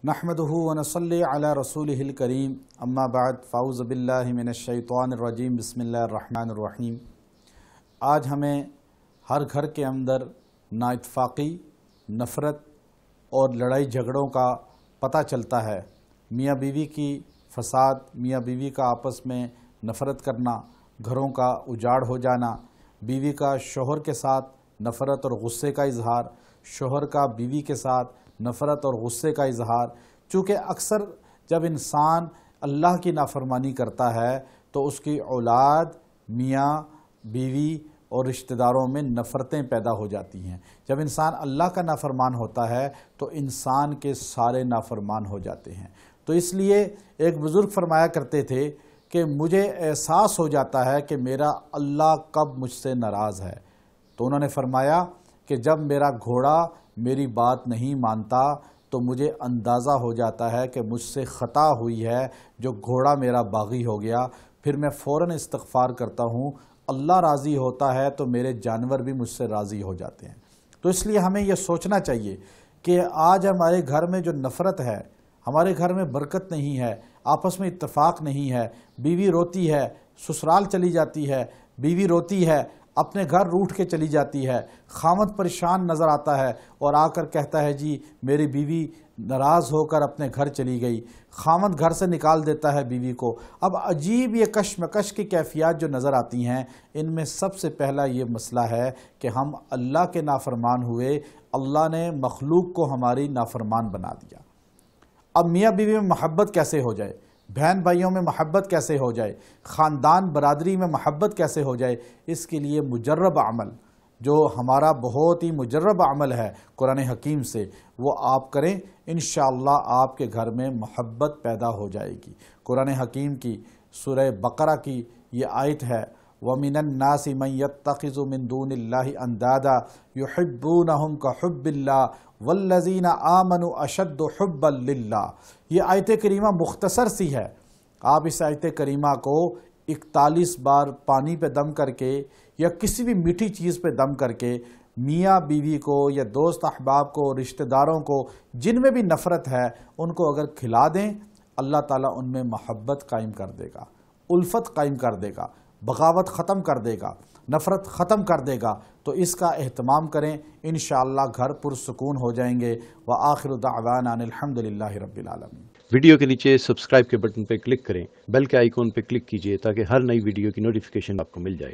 नहमदुहु व नसल्ली अला रसूलिहिल करीम अम्मा बाद फ़ाऊज़ बिल्लाहि मिनश शैतानिर रजीम बिस्मिल्लाहिर रहमानिर रहीम। आज हमें हर घर के अंदर नाइतफ़ाक़ी, नफ़रत और लड़ाई झगड़ों का पता चलता है। मियाँ बीवी की फ़साद, मियाँ बीवी का आपस में नफ़रत करना, घरों का उजाड़ हो जाना, बीवी का शोहर के साथ नफ़रत और गुस्से का इजहार, शोहर का बीवी के साथ नफ़रत और गुस्से का इजहार। चूँकि अक्सर जब इंसान अल्लाह की नाफरमानी करता है तो उसकी औलाद, मियाँ बीवी और रिश्तेदारों में नफ़रतें पैदा हो जाती हैं। जब इंसान अल्लाह का नाफरमान होता है तो इंसान के सारे नाफरमान हो जाते हैं। तो इसलिए एक बुज़ुर्ग फरमाया करते थे कि मुझे एहसास हो जाता है कि मेरा अल्लाह कब मुझसे नाराज़ है। तो उन्होंने फरमाया कि जब मेरा घोड़ा मेरी बात नहीं मानता तो मुझे अंदाज़ा हो जाता है कि मुझसे ख़ता हुई है, जो घोड़ा मेरा बागी हो गया। फिर मैं फ़ौरन इस्तिग़फ़ार करता हूँ, अल्लाह राज़ी होता है तो मेरे जानवर भी मुझसे राज़ी हो जाते हैं। तो इसलिए हमें यह सोचना चाहिए कि आज हमारे घर में जो नफ़रत है, हमारे घर में बरकत नहीं है, आपस में इत्तेफाक नहीं है, बीवी रोती है, ससुराल चली जाती है, बीवी रोती है, अपने घर रूठ के चली जाती है, खामद परेशान नज़र आता है और आकर कहता है जी मेरी बीवी नाराज़ होकर अपने घर चली गई, खामद घर से निकाल देता है बीवी को। अब अजीब ये कशमकश की कैफियत जो नज़र आती हैं, इनमें सबसे पहला ये मसला है कि हम अल्लाह के नाफरमान हुए, अल्लाह ने मखलूक को हमारी नाफरमान बना दिया। अब मियाँ बीवी में मोहब्बत कैसे हो जाए, बहन भाइयों में मोहब्बत कैसे हो जाए, ख़ानदान बरादरी में मोहब्बत कैसे हो जाए, इसके लिए मुजर्रब अमल, जो हमारा बहुत ही मुजर्रब अमल है कुरान हकीम से, वो आप करें। इंशाअल्लाह आपके घर में मोहब्बत पैदा हो जाएगी। कुरान हकीम की सूरह बकरा की ये आयत है, वमिनन नासि मन यत्तखिज़ु मिन दूनिल्लाहि अंदादा युहिब्बूनहुम कहुब्बिल्लाह वल्लज़ीना आमनु अशद्दु हुब्बन लिल्लाह। ये आयत करीमा मुख्तसर सी है। आप इस आयत करीमा को 41 बार पानी पे दम करके या किसी भी मीठी चीज़ पे दम करके मियाँ बीवी को या दोस्त अहबाब को, रिश्तेदारों को, जिनमें भी नफ़रत है, उनको अगर खिला दें, अल्लाह ताला उनमें मोहब्बत कायम कर देगा, उल्फत कायम कर देगा, बगावत ख़त्म कर देगा, नफ़रत ख़त्म कर देगा। तो इसका एहतमाम करें, इंशाअल्लाह घर पुरसुकून हो जाएंगे। व आखिरु दावाना अनिल हम्दुलिल्लाहि रब्बिल आलमीन। वीडियो के नीचे सब्सक्राइब के बटन पर क्लिक करें, बेल के आइकॉन पर क्लिक कीजिए ताकि हर नई वीडियो की नोटिफिकेशन आपको मिल जाए।